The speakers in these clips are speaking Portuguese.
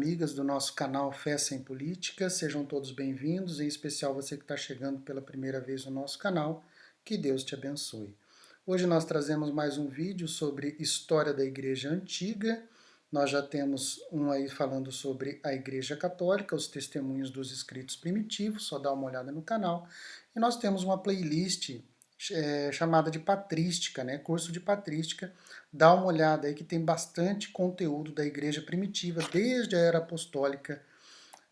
amigas do nosso canal Fé Sem Política, sejam todos bem-vindos, em especial você que está chegando pela primeira vez no nosso canal, que Deus te abençoe. Hoje nós trazemos mais um vídeo sobre história da Igreja Antiga. Nós já temos um aí falando sobre a Igreja Católica, os testemunhos dos escritos primitivos, só dá uma olhada no canal. E nós temos uma playlist chamada de Patrística, né? Curso de Patrística. Dá uma olhada aí que tem bastante conteúdo da Igreja Primitiva, desde a Era Apostólica,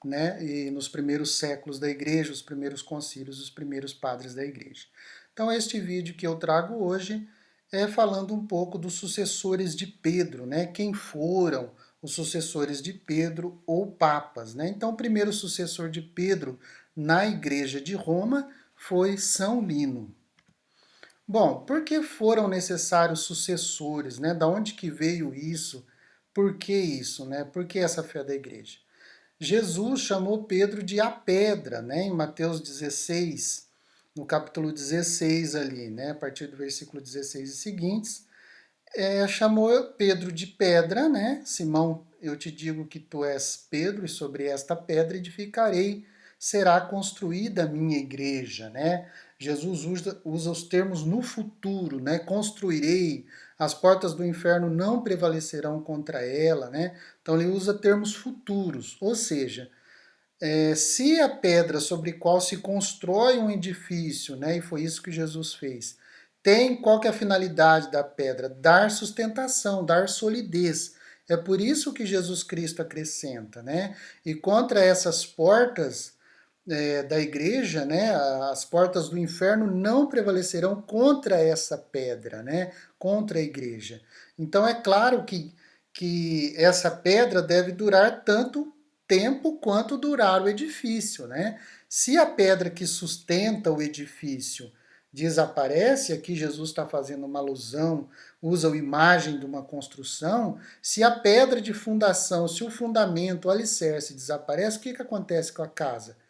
né? E nos primeiros séculos da Igreja, os primeiros concílios, os primeiros padres da Igreja. Então este vídeo que eu trago hoje é falando um pouco dos sucessores de Pedro, né? Quem foram os sucessores de Pedro ou papas, né? Então o primeiro sucessor de Pedro na Igreja de Roma foi São Lino. Bom, por que foram necessários sucessores, né? Da onde que veio isso? Por que isso, né? Por que essa fé da igreja? Jesus chamou Pedro de a pedra, né? Em Mateus 16, no capítulo 16 ali, né? A partir do versículo 16 e seguintes, chamou Pedro de pedra, né? Simão, eu te digo que tu és Pedro, e sobre esta pedra edificarei, será construída a minha igreja, né? Jesus usa os termos no futuro, né? Construirei, as portas do inferno não prevalecerão contra ela, né? Então ele usa termos futuros, ou seja, se a pedra sobre qual se constrói um edifício, né, e foi isso que Jesus fez, qual que é a finalidade da pedra? Dar sustentação, dar solidez. É por isso que Jesus Cristo acrescenta, né? E contra essas portas da igreja, né, as portas do inferno não prevalecerão contra essa pedra, né, contra a igreja. Então é claro que essa pedra deve durar tanto tempo quanto durar o edifício, né? Se a pedra que sustenta o edifício desaparece, aqui Jesus está fazendo uma alusão, usa a imagem de uma construção, se a pedra de fundação, se o fundamento, o alicerce desaparece, o que acontece com a casa?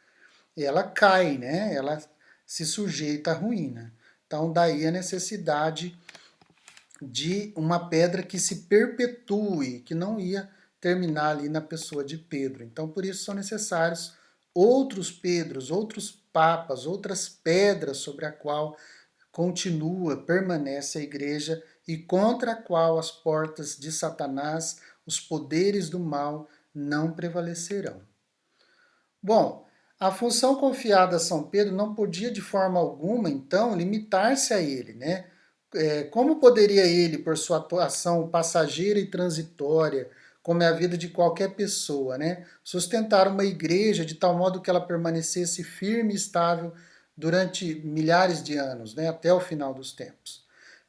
Ela cai, né? Ela se sujeita à ruína. Então, daí a necessidade de uma pedra que se perpetue, que não ia terminar ali na pessoa de Pedro. Então, por isso são necessários outros Pedros, outros papas, outras pedras sobre a qual continua, permanece a igreja e contra a qual as portas de Satanás, os poderes do mal, não prevalecerão. Bom, a função confiada a São Pedro não podia de forma alguma, então, limitar-se a ele, né? Como poderia ele, por sua atuação passageira e transitória, como é a vida de qualquer pessoa, né, sustentar uma igreja de tal modo que ela permanecesse firme e estável durante milhares de anos, né, até o final dos tempos?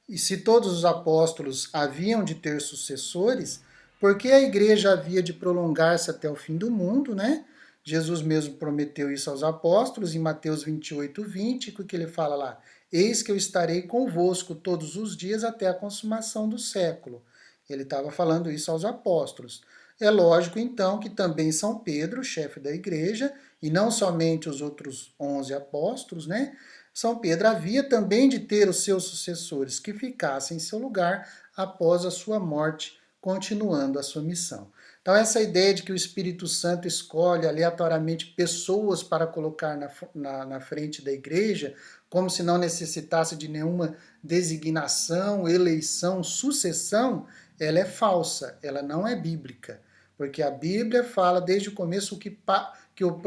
E se todos os apóstolos haviam de ter sucessores, por que a igreja havia de prolongar-se até o fim do mundo, né? Jesus mesmo prometeu isso aos apóstolos em Mateus 28, 20, que ele fala lá: eis que eu estarei convosco todos os dias até a consumação do século. Ele estava falando isso aos apóstolos. É lógico, então, que também São Pedro, chefe da igreja, e não somente os outros 11 apóstolos, né? São Pedro havia também de ter os seus sucessores que ficassem em seu lugar após a sua morte, continuando a sua missão. Então, essa ideia de que o Espírito Santo escolhe aleatoriamente pessoas para colocar na frente da igreja, como se não necessitasse de nenhuma designação, eleição, sucessão, ela é falsa, ela não é bíblica. Porque a Bíblia fala desde o começo que o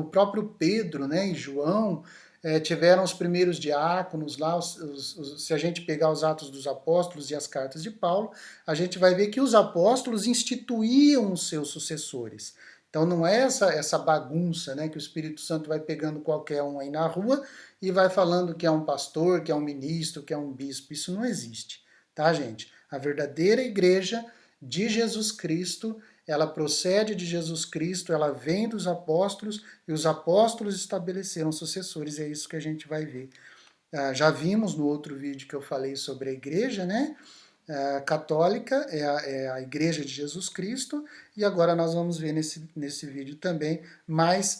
próprio Pedro, né, e João tiveram os primeiros diáconos lá. Se a gente pegar os Atos dos Apóstolos e as cartas de Paulo, a gente vai ver que os apóstolos instituíam os seus sucessores. Então não é essa bagunça, né, que o Espírito Santo vai pegando qualquer um aí na rua e vai falando que é um pastor, que é um ministro, que é um bispo. Isso não existe, tá, gente? A verdadeira igreja de Jesus Cristo, ela procede de Jesus Cristo, ela vem dos apóstolos, e os apóstolos estabeleceram sucessores, e é isso que a gente vai ver. Já vimos no outro vídeo que eu falei sobre a igreja, né? Católica, é a igreja de Jesus Cristo, e agora nós vamos ver nesse vídeo também, mais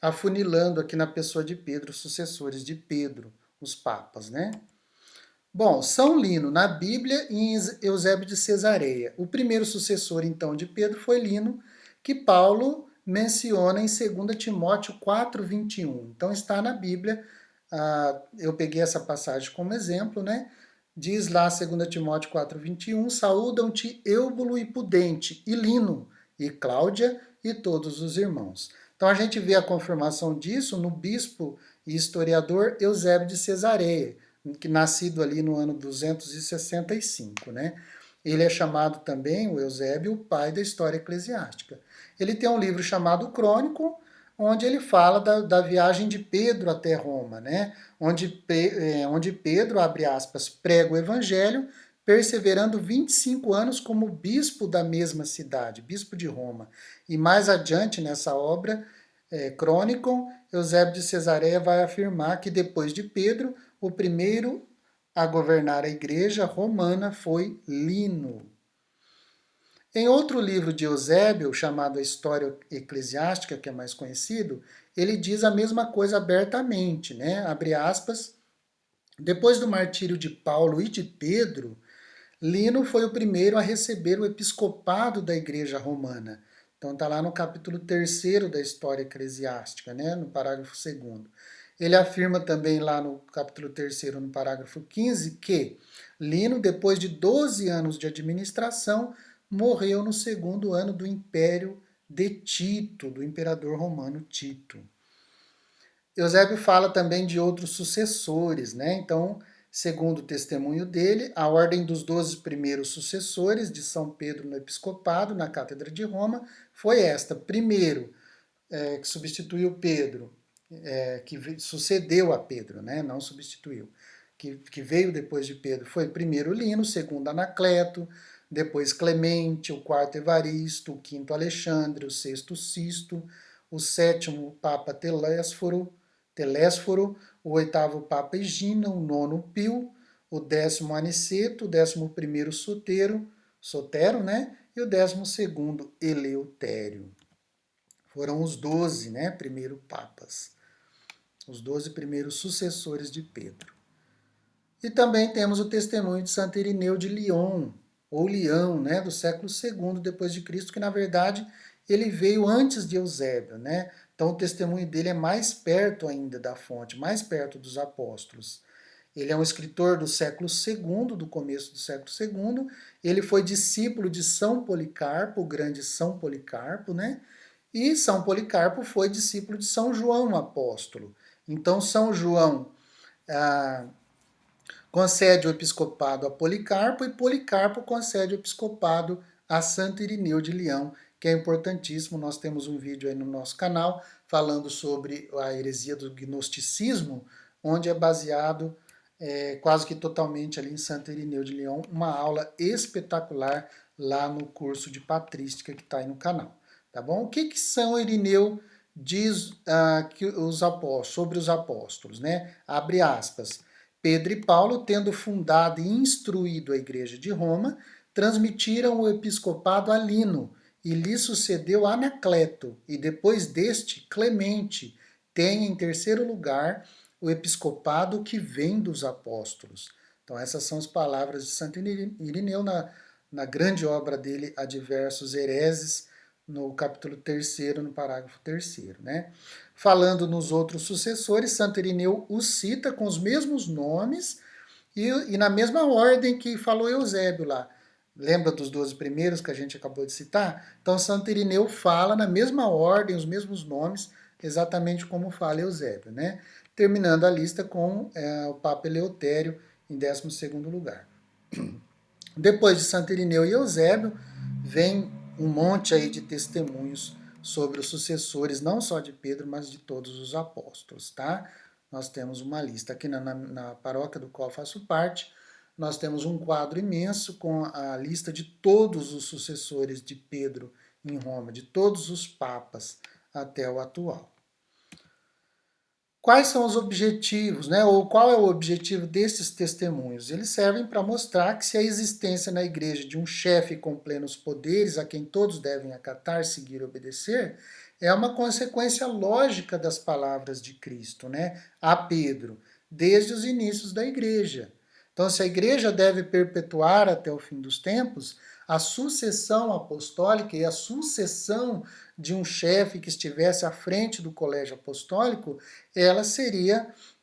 afunilando aqui na pessoa de Pedro, os sucessores de Pedro, os papas, né? Bom, São Lino, na Bíblia e em Eusébio de Cesareia. O primeiro sucessor, então, de Pedro foi Lino, que Paulo menciona em 2 Timóteo 4:21. Então está na Bíblia, eu peguei essa passagem como exemplo, né? Diz lá 2 Timóteo 4:21, saúdam-te Eúbulo e Pudente, e Lino, e Cláudia, e todos os irmãos. Então a gente vê a confirmação disso no bispo e historiador Eusébio de Cesareia, que nascido ali no ano 265, né? Ele é chamado também, o Eusébio, o pai da história eclesiástica. Ele tem um livro chamado Crônico, onde ele fala da viagem de Pedro até Roma, né? Onde Pedro, abre aspas, prega o evangelho, perseverando 25 anos como bispo da mesma cidade, bispo de Roma. E mais adiante nessa obra, Crônico, Eusébio de Cesareia vai afirmar que depois de Pedro, o primeiro a governar a igreja romana foi Lino. Em outro livro de Eusébio, chamado A História Eclesiástica, que é mais conhecido, ele diz a mesma coisa abertamente, né? Abre aspas. Depois do martírio de Paulo e de Pedro, Lino foi o primeiro a receber o episcopado da Igreja Romana. Então está lá no capítulo 3º da História Eclesiástica, né? No parágrafo 2º. Ele afirma também lá no capítulo 3º, no parágrafo 15, que Lino, depois de 12 anos de administração, morreu no 2º ano do Império de Tito, do imperador romano Tito. Eusébio fala também de outros sucessores, né? Então, segundo o testemunho dele, a ordem dos 12 primeiros sucessores de São Pedro no episcopado, na Cátedra de Roma, foi esta. Primeiro, que substituiu Pedro, que sucedeu a Pedro, né? Não substituiu. Que veio depois de Pedro foi primeiro Lino, segundo Anacleto, depois Clemente, o quarto Evaristo, o quinto Alexandre, o sexto Sisto, o sétimo Papa Telésforo, o oitavo Papa Egina, o nono Pio, o 10º Aniceto, o 11º Sotero, né? E o 12º Eleutério. Foram os 12, né, primeiros papas, os 12 primeiros sucessores de Pedro. E também temos o testemunho de Santo Irineu de Lyon, ou Leão, né, do século II depois de Cristo, que na verdade ele veio antes de Eusébio, né? Então o testemunho dele é mais perto ainda da fonte, mais perto dos apóstolos. Ele é um escritor do século II, do começo do século II. Ele foi discípulo de São Policarpo, o grande São Policarpo, né? E São Policarpo foi discípulo de São João Apóstolo. Então São João concede o episcopado a Policarpo e Policarpo concede o episcopado a Santo Irineu de Leão, que é importantíssimo. Nós temos um vídeo aí no nosso canal falando sobre a heresia do gnosticismo, onde é baseado quase que totalmente ali em Santo Irineu de Leão, uma aula espetacular lá no curso de patrística que está aí no canal. Tá bom? O que São Irineu diz que sobre os apóstolos, né? Abre aspas. Pedro e Paulo, tendo fundado e instruído a Igreja de Roma, transmitiram o episcopado a Lino, e lhe sucedeu Anacleto, e depois deste, Clemente, tem em terceiro lugar o episcopado que vem dos apóstolos. Então essas são as palavras de Santo Irineu na grande obra dele, A Diversos Hereses, no capítulo 3º, no parágrafo 3º, né? Falando nos outros sucessores, Santo Irineu os cita com os mesmos nomes e na mesma ordem que falou Eusébio lá. Lembra dos 12 primeiros que a gente acabou de citar? Então, Santo Irineu fala na mesma ordem, os mesmos nomes, exatamente como fala Eusébio, né? Terminando a lista com o Papa Eleutério em 12º lugar. Depois de Santo Irineu e Eusébio, vem um monte aí de testemunhos sobre os sucessores, não só de Pedro, mas de todos os apóstolos, tá? Nós temos uma lista aqui na paróquia do qual faço parte, nós temos um quadro imenso com a lista de todos os sucessores de Pedro em Roma, de todos os papas até o atual. Quais são os objetivos, né? Ou qual é o objetivo desses testemunhos? Eles servem para mostrar que se a existência na igreja de um chefe com plenos poderes, a quem todos devem acatar, seguir e obedecer, é uma consequência lógica das palavras de Cristo, né? A Pedro, desde os inícios da igreja. Então, se a igreja deve perpetuar até o fim dos tempos, A sucessão apostólica e a sucessão de um chefe que estivesse à frente do colégio apostólico, ela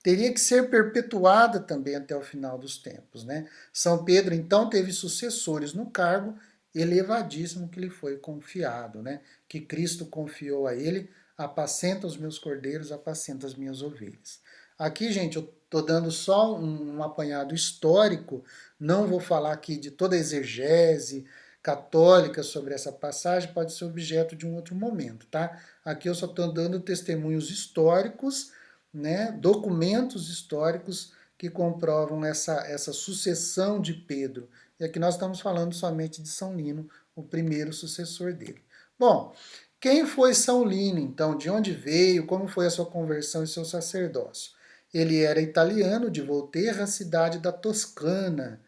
teria que ser perpetuada também até o final dos tempos, né? São Pedro, então, teve sucessores no cargo elevadíssimo que lhe foi confiado, né? Que Cristo confiou a ele: apacenta os meus cordeiros, apacenta as minhas ovelhas. Aqui, gente, eu estou dando só um apanhado histórico, não vou falar aqui de toda a exegese católica sobre essa passagem, pode ser objeto de um outro momento, tá? Aqui eu só estou dando testemunhos históricos, né, documentos históricos que comprovam essa sucessão de Pedro. E aqui nós estamos falando somente de São Lino, o primeiro sucessor dele. Bom, quem foi São Lino, então? De onde veio? Como foi a sua conversão e seu sacerdócio? Ele era italiano, de Volterra, cidade da Toscana.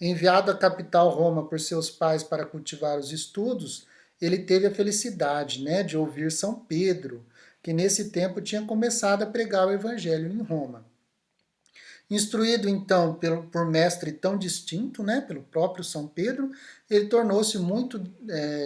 Enviado à capital Roma por seus pais para cultivar os estudos, ele teve a felicidade, né, de ouvir São Pedro, que nesse tempo tinha começado a pregar o evangelho em Roma. Instruído então por mestre tão distinto, né, pelo próprio São Pedro, ele tornou-se muito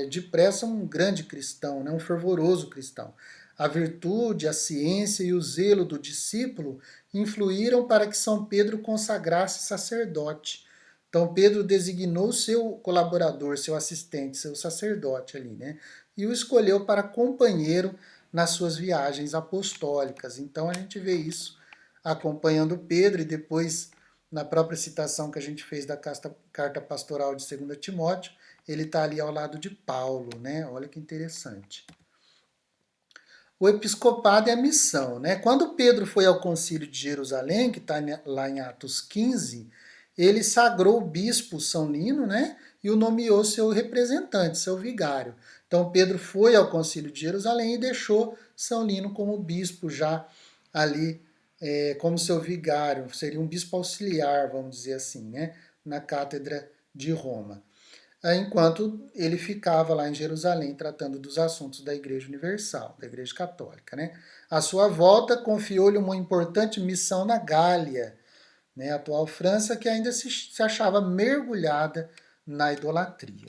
depressa um grande cristão, né, um fervoroso cristão. A virtude, a ciência e o zelo do discípulo influíram para que São Pedro consagrasse sacerdote. Então Pedro designou seu colaborador, seu assistente, seu sacerdote ali, né, e o escolheu para companheiro nas suas viagens apostólicas. Então a gente vê isso acompanhando Pedro, e depois, na própria citação que a gente fez da carta pastoral de 2 Timóteo, ele está ali ao lado de Paulo, né? Olha que interessante. O episcopado é a missão, né? Quando Pedro foi ao concílio de Jerusalém, que está lá em Atos 15, ele sagrou o bispo São Lino, né? E o nomeou seu representante, seu vigário. Então Pedro foi ao concílio de Jerusalém e deixou São Lino como bispo já ali, como seu vigário, seria um bispo auxiliar, vamos dizer assim, né? Na cátedra de Roma. Enquanto ele ficava lá em Jerusalém tratando dos assuntos da Igreja Universal, da Igreja Católica, né? À sua volta, confiou-lhe uma importante missão na Gália, né, a atual França, que ainda se achava mergulhada na idolatria.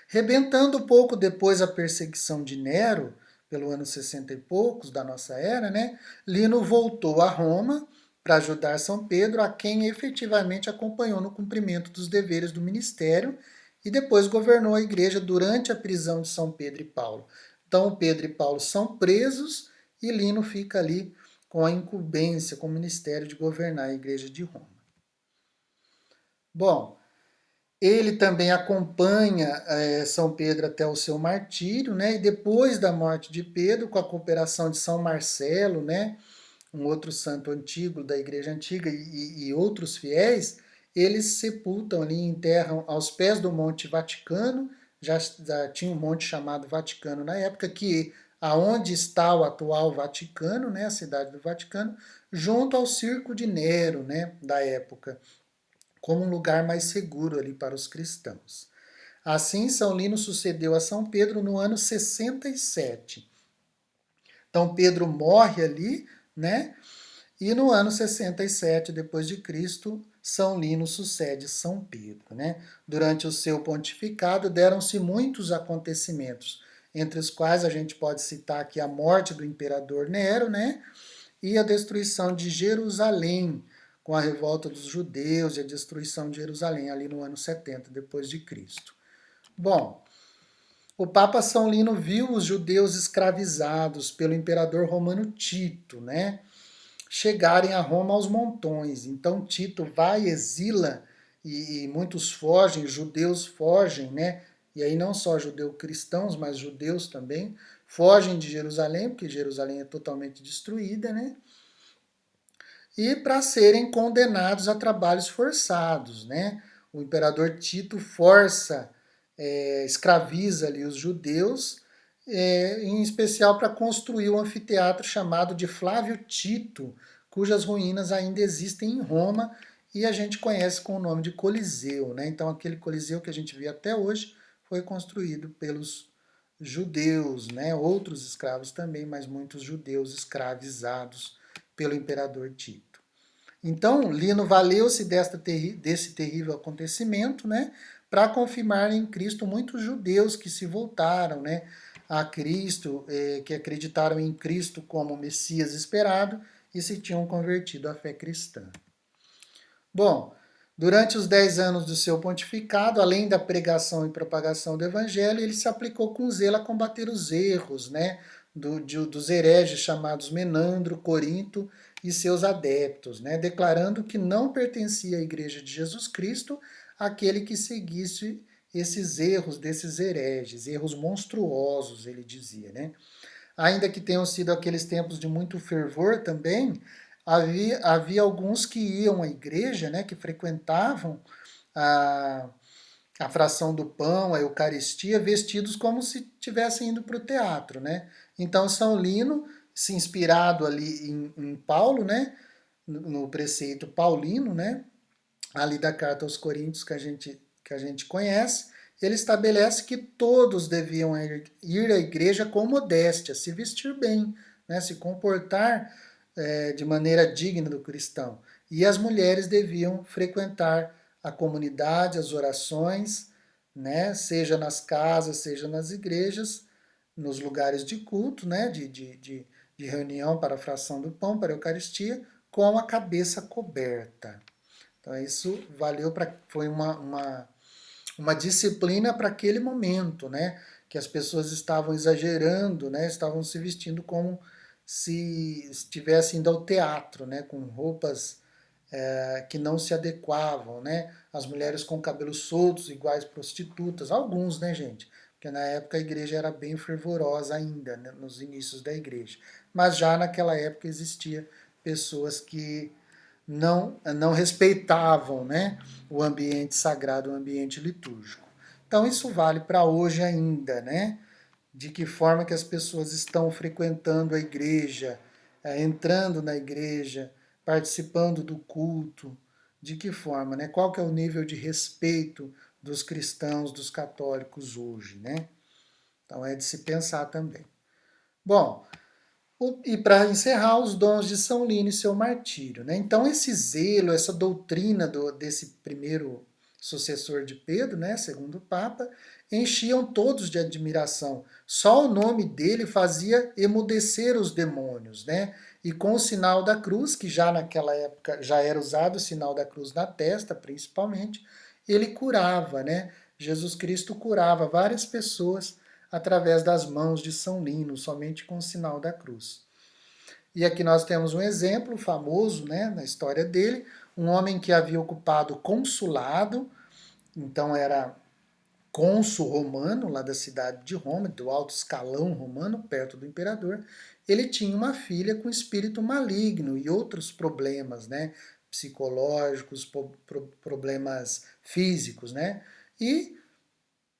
Rebentando pouco depois a perseguição de Nero, pelo ano 60 e poucos da nossa era, né, Lino voltou a Roma para ajudar São Pedro, a quem efetivamente acompanhou no cumprimento dos deveres do ministério, e depois governou a igreja durante a prisão de São Pedro e Paulo. Então Pedro e Paulo são presos e Lino fica ali com a incumbência, com o ministério de governar a igreja de Roma. Bom, ele também acompanha São Pedro até o seu martírio, né? E depois da morte de Pedro, com a cooperação de São Marcelo, né, um outro santo antigo da Igreja Antiga, e outros fiéis, eles sepultam ali, enterram aos pés do Monte Vaticano. Já tinha um monte chamado Vaticano na época, que aonde está o atual Vaticano, né, a cidade do Vaticano, junto ao Circo de Nero, né, da época, como um lugar mais seguro ali para os cristãos. Assim, São Lino sucedeu a São Pedro no ano 67. Então Pedro morre ali, né? E no ano 67 depois de Cristo, São Lino sucede São Pedro, né? Durante o seu pontificado deram-se muitos acontecimentos, entre os quais a gente pode citar aqui a morte do imperador Nero, né? E a destruição de Jerusalém, com a revolta dos judeus e a destruição de Jerusalém ali no ano 70 depois de Cristo. Bom, o Papa São Lino viu os judeus escravizados pelo imperador romano Tito, né, chegarem a Roma aos montões. Então Tito vai, exila, e muitos fogem, judeus fogem, né? E aí não só judeus cristãos, mas judeus também fogem de Jerusalém, porque Jerusalém é totalmente destruída, né? E para serem condenados a trabalhos forçados, né? O imperador Tito força, escraviza ali os judeus, em especial para construir um anfiteatro chamado de Flávio Tito, cujas ruínas ainda existem em Roma e a gente conhece com o nome de Coliseu, né? Então aquele Coliseu que a gente vê até hoje foi construído pelos judeus, né? Outros escravos também, mas muitos judeus escravizados pelo imperador Tito. Então, Lino valeu-se desse terrível acontecimento, né, para confirmar em Cristo muitos judeus que se voltaram, né, a Cristo, que acreditaram em Cristo como Messias esperado e se tinham convertido à fé cristã. Bom, durante os 10 anos do seu pontificado, além da pregação e propagação do evangelho, ele se aplicou com zelo a combater os erros, né, dos hereges chamados Menandro, Corinto e seus adeptos, né, declarando que não pertencia à Igreja de Jesus Cristo aquele que seguisse esses erros desses hereges, erros monstruosos, ele dizia, né? Ainda que tenham sido aqueles tempos de muito fervor também, havia alguns que iam à igreja, né, que frequentavam a, a fração do pão, a Eucaristia, vestidos como se estivessem indo para o teatro, né? Então São Lino, se inspirado ali em Paulo, né, no preceito paulino, né, ali da carta aos Coríntios que a gente conhece, ele estabelece que todos deviam ir à igreja com modéstia, se vestir bem, né, se comportar de maneira digna do cristão. E as mulheres deviam frequentar a comunidade, as orações, né, seja nas casas, seja nas igrejas, nos lugares de culto, né, de reunião para a fração do pão, para a Eucaristia, com a cabeça coberta. Então isso valeu para foi uma disciplina para aquele momento, né? Que as pessoas estavam exagerando, né? Estavam se vestindo como se estivessem indo ao teatro, né? Com roupas que não se adequavam, né? As mulheres com cabelos soltos, iguais prostitutas, alguns, né, gente? Porque na época a igreja era bem fervorosa ainda, né? Nos inícios da igreja. Mas já naquela época existia pessoas que não respeitavam, né, o ambiente sagrado, o ambiente litúrgico. Então isso vale para hoje ainda, né? De que forma que as pessoas estão frequentando a igreja, entrando na igreja, participando do culto, de que forma, né? Qual que é o nível de respeito dos cristãos, dos católicos hoje, né? Então é de se pensar também. Bom, e para encerrar, os dons de São Lino e seu martírio. Né? Então, esse zelo, essa doutrina desse primeiro sucessor de Pedro, né, segundo o Papa, enchiam todos de admiração. Só o nome dele fazia emudecer os demônios. Né? E com o sinal da cruz, que já naquela época já era usado o sinal da cruz na testa, principalmente, ele curava. Né? Jesus Cristo curava várias pessoas através das mãos de São Lino, somente com o sinal da cruz. E aqui nós temos um exemplo famoso, né, na história dele, um homem que havia ocupado consulado, então era cônsul romano, lá da cidade de Roma, do alto escalão romano, perto do imperador. Ele tinha uma filha com espírito maligno e outros problemas, né, psicológicos, problemas físicos, né, e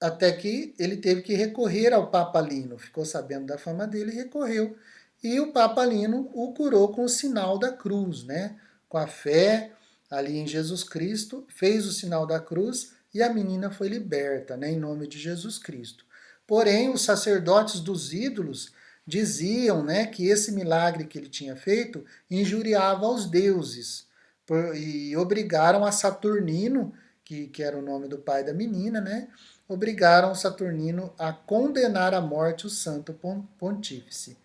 até que ele teve que recorrer ao Papa Lino, ficou sabendo da fama dele e recorreu. E o Papa Lino o curou com o sinal da cruz, né? Com a fé ali em Jesus Cristo, fez o sinal da cruz e a menina foi liberta, né? Em nome de Jesus Cristo. Porém, os sacerdotes dos ídolos diziam, né, que esse milagre que ele tinha feito injuriava aos deuses e obrigaram a Saturnino, que era o nome do pai da menina, né, obrigaram Saturnino a condenar à morte o santo pontífice.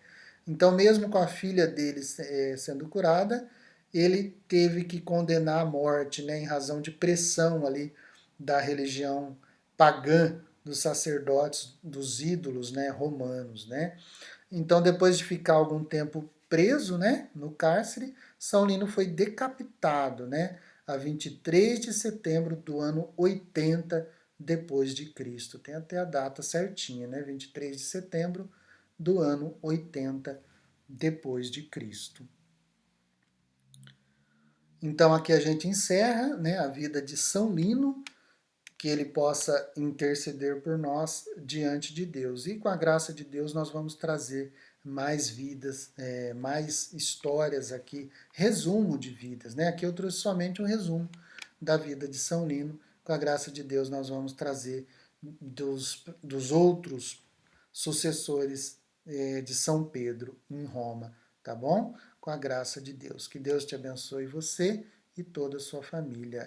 Então, mesmo com a filha dele sendo curada, ele teve que condenar à morte, né, em razão de pressão ali da religião pagã dos sacerdotes, dos ídolos, né, romanos, né. Então, depois de ficar algum tempo preso, né, no cárcere, São Lino foi decapitado, né, a 23 de setembro do ano 80 depois de Cristo. Tem até a data certinha, né, 23 de setembro do ano 80 depois de Cristo. Então aqui a gente encerra, né, a vida de São Lino, que ele possa interceder por nós diante de Deus. E com a graça de Deus nós vamos trazer mais vidas, mais histórias aqui, resumo de vidas. Né? Aqui eu trouxe somente um resumo da vida de São Lino. Com a graça de Deus nós vamos trazer dos outros sucessores de São Pedro em Roma, tá bom? Com a graça de Deus. Que Deus te abençoe você e toda a sua família.